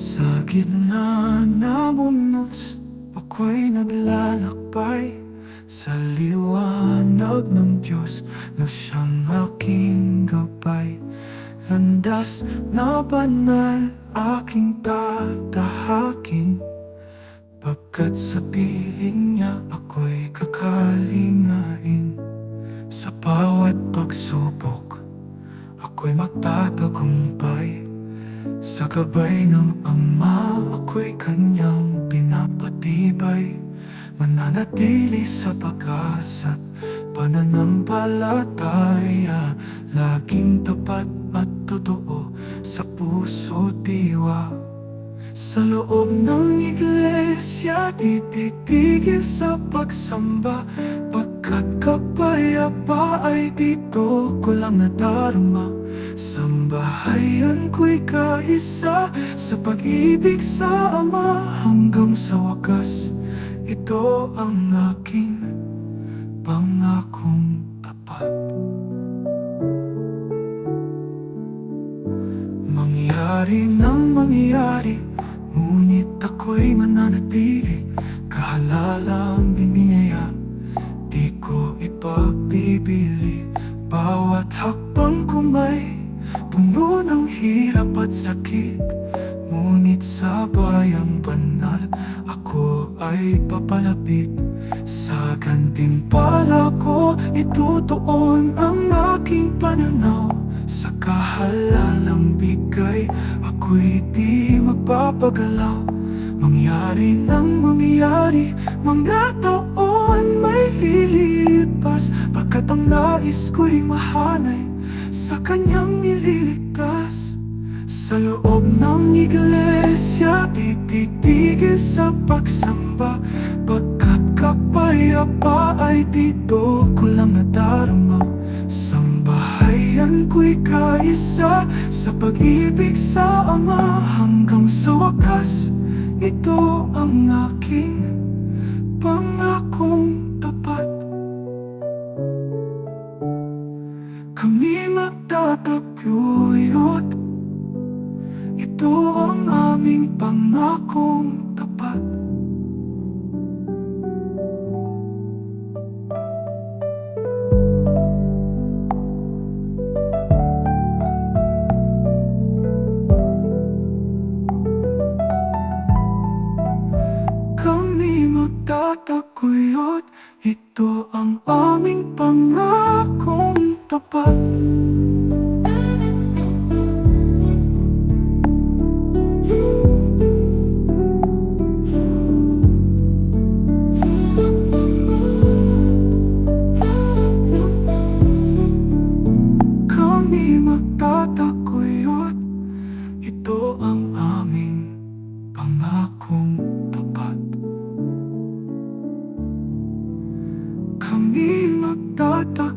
Sa gitna ng unos, ako'y naglalakbay sa liwanag ng Diyos na siyang aking gabay. Landas na banal aking tatahakin, pagkat sa piling niya ako'y kakalingain. Sa bawat pagsubok, ako'y magtatagumpay. Sa gabay ng Ama, ako'y kanyang pinapatibay. Mananatili sa pag-asa't pananampalataya, laging tapat at totoo sa puso diwa. Sa loob ng iglesia, di titigil sa pagsamba, pagkat kapayapa ay dito ko lang nadarama. Sambahayan ko'y kaisa sa pag-ibig sa Ama, hanggang sa wakas ito ang aking pangakong tapat. Mangyari nang mangyari, ngunit ako'y mananatili. Kahalala ang biniyaya, di ko ipagbibili. Bawat hakbang ko may puno ng hirap at sakit, ngunit sa bayang banal ako ay papalapit. Sa gantimpala ko itutuon ang aking pananaw. Sa kahalalang bigay ako'y di magpapagalaw. Mangyari nang mangyari, mga taon may lilipas, pagkat ang nais ko'y mahanay sa kanyang nililigtas. Sa loob ng iglesia, di titigil sa pagsamba, pagkat kapayapa ay dito ko lang nadarama. Sambahayan ko'y kaisa sa pag-ibig sa Ama, hanggang sa wakas ito ang aking pangakong tapat. Kami magtataguyod, ito ang aming pangakong tapat. Kami magtataguyod, ito ang aming pangakong tapat. Kami magtataguyod, ito ang aming pangakong tapat. Kami magtataguyod.